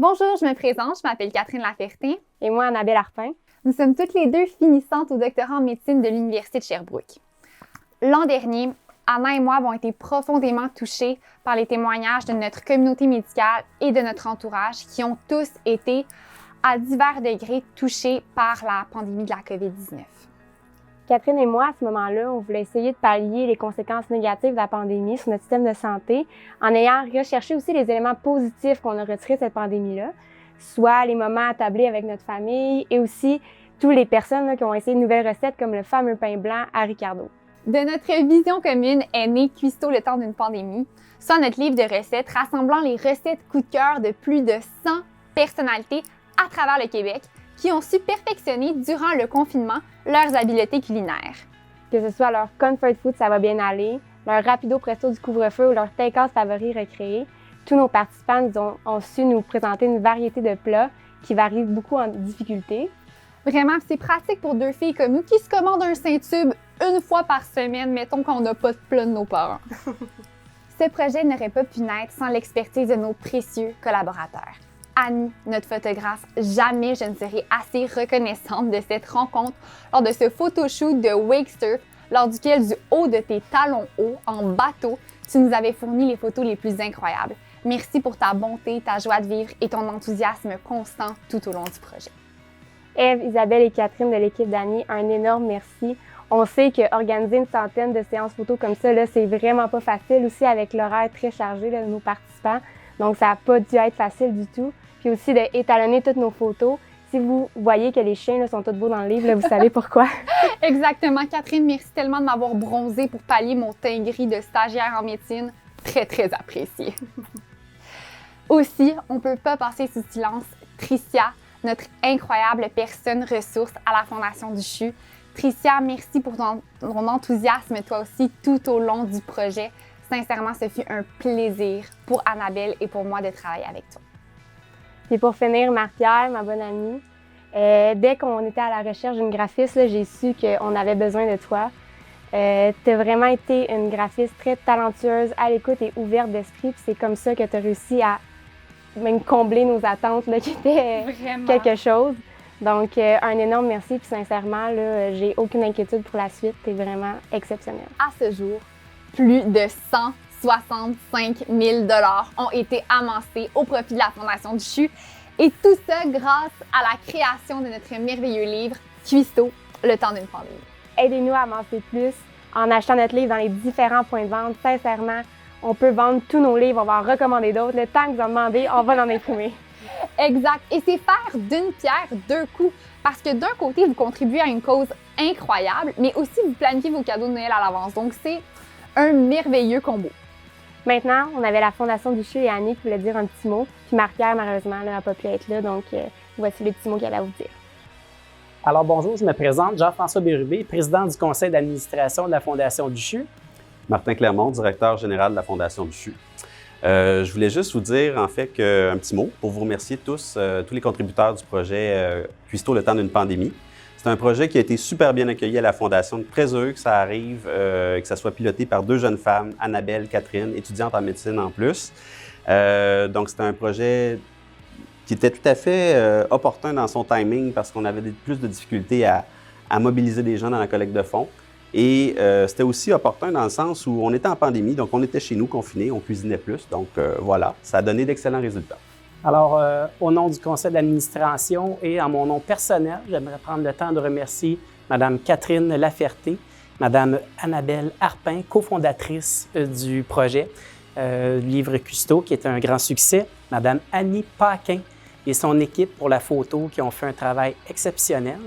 Bonjour, je me présente, je m'appelle Catherine Laferté. Et moi, Annabelle Arpin. Nous sommes toutes les deux finissantes au doctorat en médecine de l'Université de Sherbrooke. L'an dernier, Anna et moi avons été profondément touchés par les témoignages de notre communauté médicale et de notre entourage qui ont tous été, à divers degrés, touchés par la pandémie de la COVID-19. Catherine et moi, à ce moment-là, on voulait essayer de pallier les conséquences négatives de la pandémie sur notre système de santé en ayant recherché aussi les éléments positifs qu'on a retirés de cette pandémie-là, soit les moments attablés avec notre famille et aussi toutes les personnes qui ont essayé de nouvelles recettes comme le fameux pain blanc à Ricardo. De notre vision commune est né Cuistot le temps d'une pandémie, soit notre livre de recettes rassemblant les recettes coup de cœur de plus de 100 personnalités à travers le Québec qui ont su perfectionner durant le confinement leurs habiletés culinaires. Que ce soit leur comfort food, ça va bien aller, leur rapido presto du couvre-feu ou leur take-out favori recréé, tous nos participants ont su nous présenter une variété de plats qui varient beaucoup en difficulté. Vraiment, c'est pratique pour deux filles comme nous qui se commandent un Saint-Tube une fois par semaine, mettons qu'on n'a pas de plat de nos parents. Ce projet n'aurait pas pu naître sans l'expertise de nos précieux collaborateurs. Annie, notre photographe, jamais je ne serai assez reconnaissante de cette rencontre lors de ce photoshoot de Wakesurf, lors duquel, du haut de tes talons hauts, en bateau, tu nous avais fourni les photos les plus incroyables. Merci pour ta bonté, ta joie de vivre et ton enthousiasme constant tout au long du projet. Ève, Isabelle et Catherine de l'équipe d'Annie, un énorme merci. On sait qu'organiser une centaine de séances photos comme ça, c'est vraiment pas facile, aussi avec l'horaire très chargé de nos participants. Donc, ça n'a pas dû être facile du tout. Puis aussi d'étalonner toutes nos photos. Si vous voyez que les chiens sont tous beaux dans le livre, vous savez pourquoi. Exactement. Catherine, merci tellement de m'avoir bronzée pour pallier mon teint gris de stagiaire en médecine. Très, très apprécié. Aussi, on ne peut pas passer sous silence Tricia, notre incroyable personne ressource à la Fondation du CHU. Tricia, merci pour ton enthousiasme, toi aussi, tout au long du projet. Sincèrement, ce fut un plaisir pour Annabelle et pour moi de travailler avec toi. Et pour finir, Marie-Pierre, ma bonne amie, dès qu'on était à la recherche d'une graphiste, j'ai su qu'on avait besoin de toi. Tu as vraiment été une graphiste très talentueuse, à l'écoute et ouverte d'esprit. Puis c'est comme ça que tu as réussi à même combler nos attentes, qui étaient quelque chose. Donc, un énorme merci. Puis sincèrement, j'ai aucune inquiétude pour la suite. Tu es vraiment exceptionnelle. À ce jour, plus de 165 000 $ ont été amassés au profit de la Fondation du CHU. Et tout ça grâce à la création de notre merveilleux livre Cuistot, le temps d'une pandémie. Aidez-nous à amasser plus en achetant notre livre dans les différents points de vente. Sincèrement, on peut vendre tous nos livres, on va en recommander d'autres. Le temps que vous en demandez, on va en imprimer. Exact. Et c'est faire d'une pierre deux coups. Parce que d'un côté, vous contribuez à une cause incroyable, mais aussi vous planifiez vos cadeaux de Noël à l'avance. Donc, c'est un merveilleux combo. Maintenant, on avait la Fondation du CHU et Annie qui voulait dire un petit mot. Puis Marie-Pierre, malheureusement, n'a pas pu être là. Donc, voici les petits mots qu'elle a à vous dire. Alors bonjour, je me présente, Jean-François Bérubé, président du conseil d'administration de la Fondation du CHU. Martin Clermont, directeur général de la Fondation du CHU. Je voulais juste vous dire, en fait, un petit mot pour vous remercier tous les contributeurs du projet Cuistot, le temps d'une pandémie. C'est un projet qui a été super bien accueilli à la Fondation. Très heureux que ça arrive, que ça soit piloté par deux jeunes femmes, Annabelle, Catherine, étudiantes en médecine en plus. Donc, c'était un projet qui était tout à fait opportun dans son timing parce qu'on avait plus de difficultés à mobiliser des gens dans la collecte de fonds. Et c'était aussi opportun dans le sens où on était en pandémie, donc on était chez nous confinés, on cuisinait plus. Donc voilà, ça a donné d'excellents résultats. Alors, au nom du conseil d'administration et en mon nom personnel, j'aimerais prendre le temps de remercier Mme Catherine Laferté, Mme Annabelle Arpin, cofondatrice du projet Livre Cuistot, qui est un grand succès, Mme Annie Paquin et son équipe pour la photo qui ont fait un travail exceptionnel,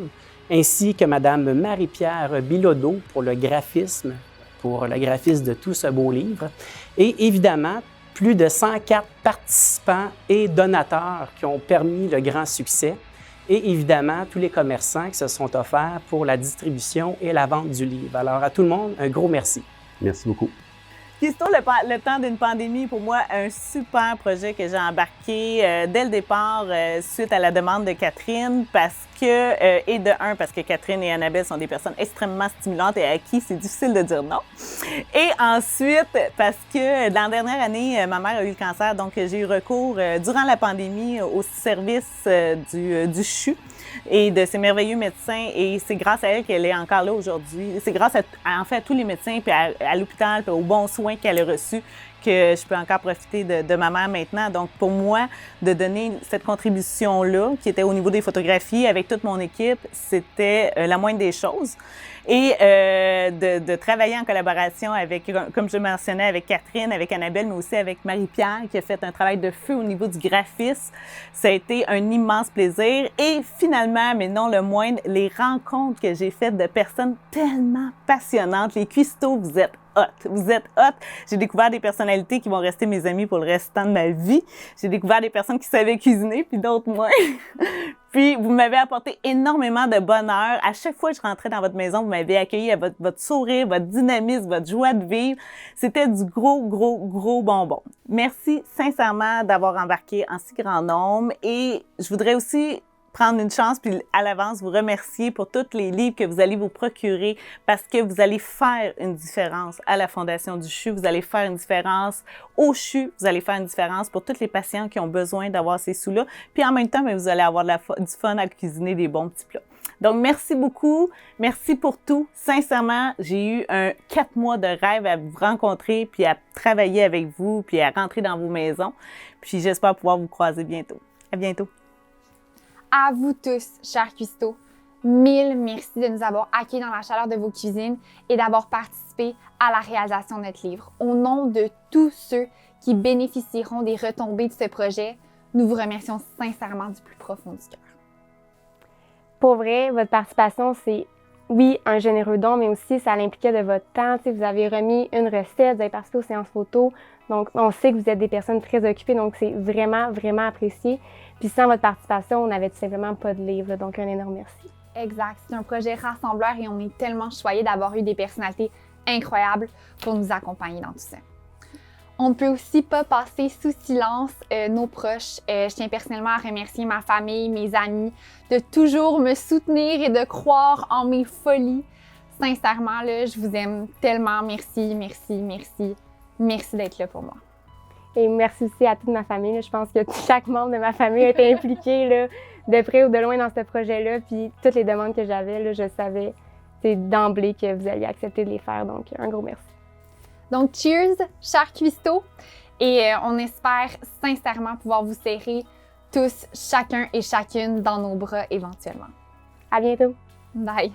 ainsi que Mme Marie-Pierre Bilodeau pour le graphisme de tout ce beau livre. Et évidemment, plus de 104 participants et donateurs qui ont permis le grand succès. Et évidemment, tous les commerçants qui se sont offerts pour la distribution et la vente du livre. Alors, à tout le monde, un gros merci. Merci beaucoup. Cuisto, le temps d'une pandémie, pour moi, un super projet que j'ai embarqué dès le départ suite à la demande de Catherine parce que Catherine et Annabelle sont des personnes extrêmement stimulantes et à qui c'est difficile de dire non. Et ensuite, parce que dans la dernière année, ma mère a eu le cancer, donc j'ai eu recours durant la pandémie au service du CHU et de ces merveilleux médecins. Et c'est grâce à elle qu'elle est encore là aujourd'hui. C'est grâce à tous les médecins, puis à l'hôpital, puis aux bons soins qu'elle a reçus, que je peux encore profiter de ma mère maintenant. Donc, pour moi, de donner cette contribution-là, qui était au niveau des photographies avec toute mon équipe, c'était la moindre des choses. Et de travailler en collaboration avec, comme je mentionnais, avec Catherine, avec Annabelle, mais aussi avec Marie-Pierre, qui a fait un travail de feu au niveau du graphisme. Ça a été un immense plaisir. Et finalement, mais non le moindre, les rencontres que j'ai faites de personnes tellement passionnantes. Les cuistots, vous êtes hot. Vous êtes hot. J'ai découvert des personnalités qui vont rester mes amis pour le restant de ma vie. J'ai découvert des personnes qui savaient cuisiner, puis d'autres moins. Puis, vous m'avez apporté énormément de bonheur. À chaque fois que je rentrais dans votre maison, vous m'avez accueilli à votre sourire, votre dynamisme, votre joie de vivre. C'était du gros bonbon. Merci sincèrement d'avoir embarqué en si grand nombre. Et je voudrais aussi prendre une chance puis à l'avance vous remercier pour tous les livres que vous allez vous procurer parce que vous allez faire une différence à la Fondation du CHU, vous allez faire une différence au CHU, vous allez faire une différence pour tous les patients qui ont besoin d'avoir ces sous-là. Puis en même temps, vous allez avoir du fun à cuisiner des bons petits plats. Donc, merci beaucoup. Merci pour tout. Sincèrement, j'ai eu 4 mois de rêve à vous rencontrer, puis à travailler avec vous, puis à rentrer dans vos maisons. Puis j'espère pouvoir vous croiser bientôt. À bientôt. À vous tous, chers cuistots, mille merci de nous avoir accueillis dans la chaleur de vos cuisines et d'avoir participé à la réalisation de notre livre. Au nom de tous ceux qui bénéficieront des retombées de ce projet, nous vous remercions sincèrement du plus profond du cœur. Pour vrai, votre participation, c'est, oui, un généreux don, mais aussi ça l'impliquait de votre temps. Tu sais, vous avez remis une recette, vous avez participé aux séances photo. Donc, on sait que vous êtes des personnes très occupées, donc c'est vraiment apprécié. Puis sans votre participation, on n'avait tout simplement pas de livre, donc un énorme merci. Exact, c'est un projet rassembleur et on est tellement choyés d'avoir eu des personnalités incroyables pour nous accompagner dans tout ça. On ne peut aussi pas passer sous silence nos proches. Je tiens personnellement à remercier ma famille, mes amis, de toujours me soutenir et de croire en mes folies. Sincèrement, là, je vous aime tellement. Merci d'être là pour moi. Et merci aussi à toute ma famille. Je pense que chaque membre de ma famille a été impliqué là, de près ou de loin dans ce projet-là. Puis toutes les demandes que j'avais, là, je savais d'emblée que vous alliez accepter de les faire. Donc, un gros merci. Donc, cheers, chers cuistots! Et on espère sincèrement pouvoir vous serrer tous, chacun et chacune, dans nos bras éventuellement. À bientôt! Bye!